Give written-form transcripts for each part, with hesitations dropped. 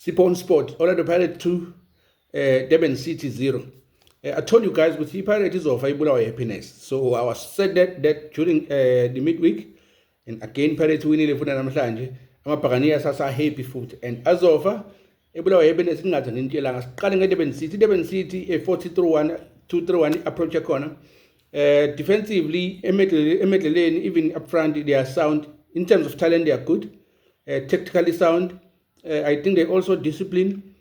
Sipon Sport, Orlando Pirates 2, Durban City 0. I told you guys with the Pirates is offer our happiness. So I was said that during the midweek, and again Pirates winning the namhlanje, amabhakaniya sasa happy foot. And as offer, our happiness ngathi nintiyelanga siqale Durban City a 4-1 2-3-1 approach corner. Defensively, lane, even up front, they are sound. In terms of talent, they are good. Tactically sound. I think they're also disciplined.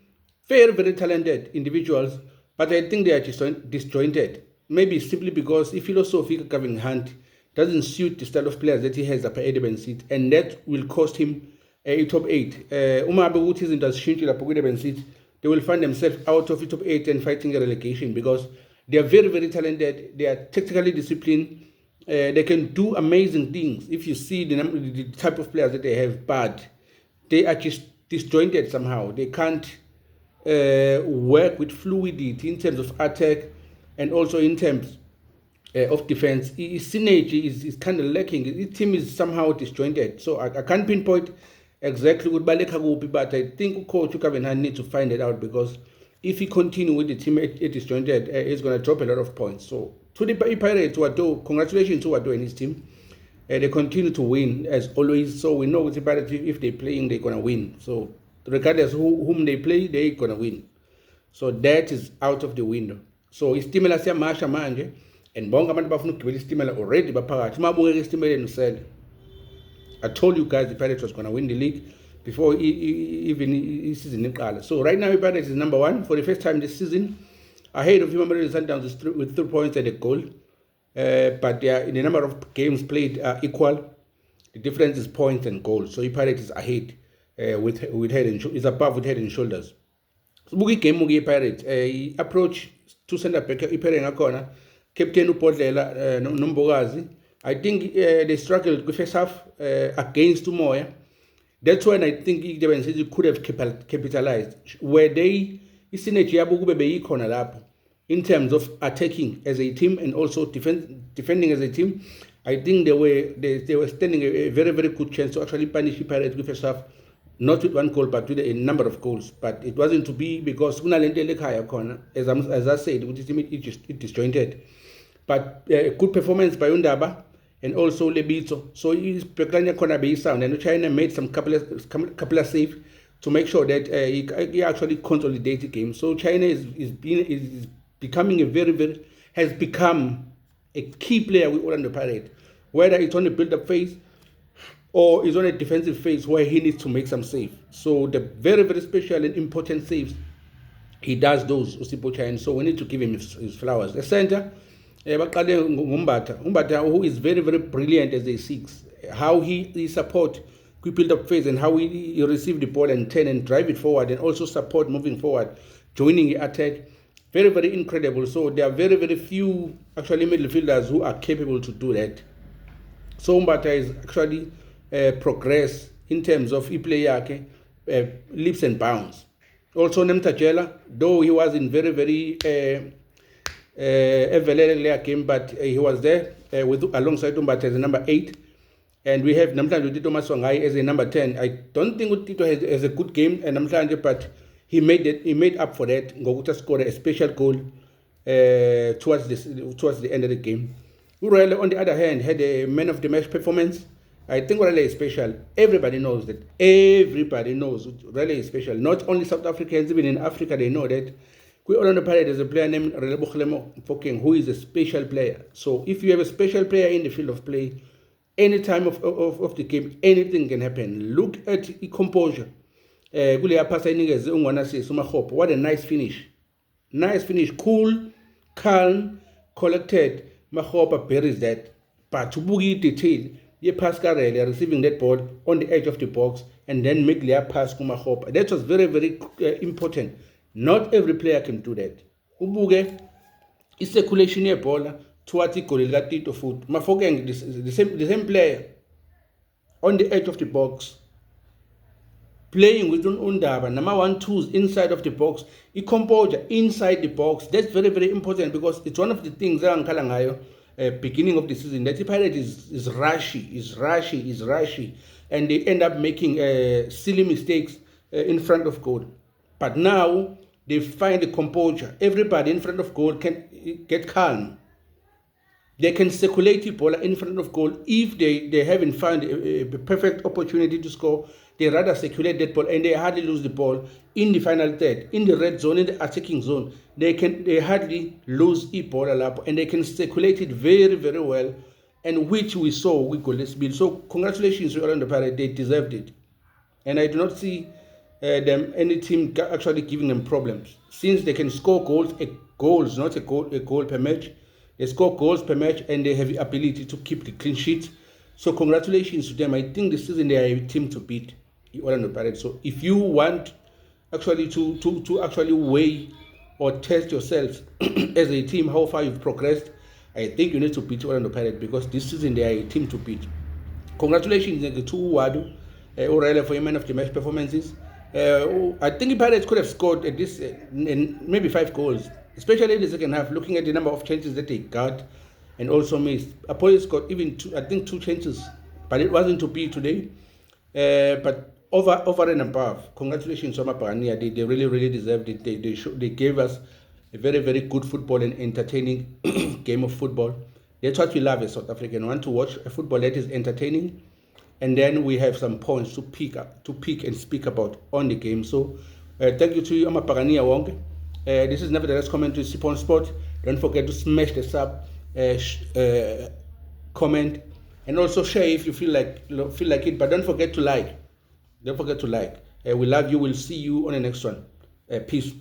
Very, very talented individuals. But I think they are disjointed. Maybe simply because the philosophy of Kevin Hunt doesn't suit the style of players that he has up at Durban City. And that will cost him a top 8. Uma Abewood isn't as shrinking up at Durban City. They will find themselves out of the top 8 and fighting a relegation because they are very, very talented. They are tactically disciplined. They can do amazing things. If you see the type of players that they have, but they are just disjointed somehow. They can't work with fluidity in terms of attack and also in terms of defense. Synergy is kind of lacking. The team is somehow disjointed. So I can't pinpoint exactly what Baleka will be, but I think Coach Kevin Hunt needs to find it out because if he continues with the team it is disjointed, it's going to drop a lot of points. So to the Pirates, congratulations to Wado and his team. They continue to win as always. So we know with the Pirates, if they're playing, they're going to win. So regardless whom they play, they're going to win. So that is out of the window. So istimela siyamasha manje and bonke abantu bafuna ukugibela istimela already baphakathi. Mabukeka isitimela usele. I told you guys the Pirates was going to win the league before even the season iqala. So right now the Pirates is number 1 for the first time this season, ahead of Mamelodi Sundowns with 3 points and a goal. But they are, in the number of games played are equal. The difference is points and goals. So the Pirates is ahead with head and is above with head and shoulders. So buki game mugi Pirates approach to center back iphere ngakhona captain uBhodlela Nombokazi. I think they struggled with first half against Umoya. That's when I think Durban City could have capitalized. Where they synergy yabo kube beyikhona lapho in terms of attacking as a team and also defending as a team. I think they were standing a very, very good chance to actually punish the Pirates with first half, not with 1 goal but with a number of goals. But it wasn't to be because as I said, with the team it disjointed. But good performance by Undaba and also Lebito. So Peklania Kona be sound, and China made some couple of saves to make sure that he actually consolidated the game. So China is becoming has become a key player with Orlando Pirates, whether it's on the build-up phase or it's on a defensive phase where he needs to make some saves. So the very, very special and important saves, he does those, Usipo China. So we need to give him his flowers. The center, Umbata, who is very, very brilliant as a 6. How he support quick build-up phase and how he receive the ball and turn and drive it forward and also support moving forward, joining the attack. Very, very incredible. So there are very, very few actually midfielders who are capable to do that. So Umbata is actually progress in terms of play leaps and bounds. Also Nemtajela, though he was in very, very a game, but he was there alongside Umbata as a number 8. And we have Namhlanje Tito Maswangai as a number 10. I don't think Tito has a good game and Namhlanje, but he made up for that. Ngokuta scored a special goal towards the end of the game. Urele, on the other hand, had a man of the match performance. I think Urele is special. Everybody knows that. Everybody knows Urele is special. Not only South Africans, even in Africa, they know that. We all on the parade there's a player named Relebo Khelemo, who is a special player. So if you have a special player in the field of play, any time of the game, anything can happen. Look at the composure. What a nice finish. Nice finish. Cool, calm, collected. Makhopa buries that. But to boogie detail, ye pass Karele receiving that ball on the edge of the box and then make their pass to Makhopa. That was very, very important. Not every player can do that. Ubuge is circulation ye ball towards the goal Tito foot. Mafokeng the same player on the edge of the box, playing with Undaba, number 1-2s inside of the box, composure inside the box. That's very, very important because it's one of the things beginning of the season that the Pirates is rushy, and they end up making silly mistakes in front of goal. But now they find the composure. Everybody in front of goal can get calm. They can circulate the ball in front of goal. If they haven't found a perfect opportunity to score, they rather circulate that ball and they hardly lose the ball in the final third, in the red zone, in the attacking zone. They hardly lose the ball up and they can circulate it very, very well, and which we saw with Golden Bill. So congratulations to Orlando Pirates, they deserved it. And I do not see any team actually giving them problems, since they can score goals, not a goal per match. They score goals per match and they have the ability to keep the clean sheet. So congratulations to them. I think this season they are a team to beat, the Orlando Pirates. So if you want actually to actually weigh or test yourselves as a team how far you've progressed, I think you need to beat Orlando Pirates, because this season they are a team to beat. Congratulations to Wadu O'Reilly for your man of the match performances. I think the Pirates could have scored at this maybe 5 goals, especially in the second half, looking at the number of chances that they got and also missed. Police got even 2 chances, but it wasn't to be today. But over and above, congratulations to Amapagania. They really deserved it. They gave us a very, very good football and entertaining game of football. That's what we love as South African. We want to watch a football that is entertaining, and then we have some points to pick and speak about on the game. So thank you to you, Amapagania Wong. This is Nevertheless Commentary, Sipon Sport. Don't forget to smash the sub, comment, and also share if you feel like it. But don't forget to like. We love you. We'll see you on the next one. Peace.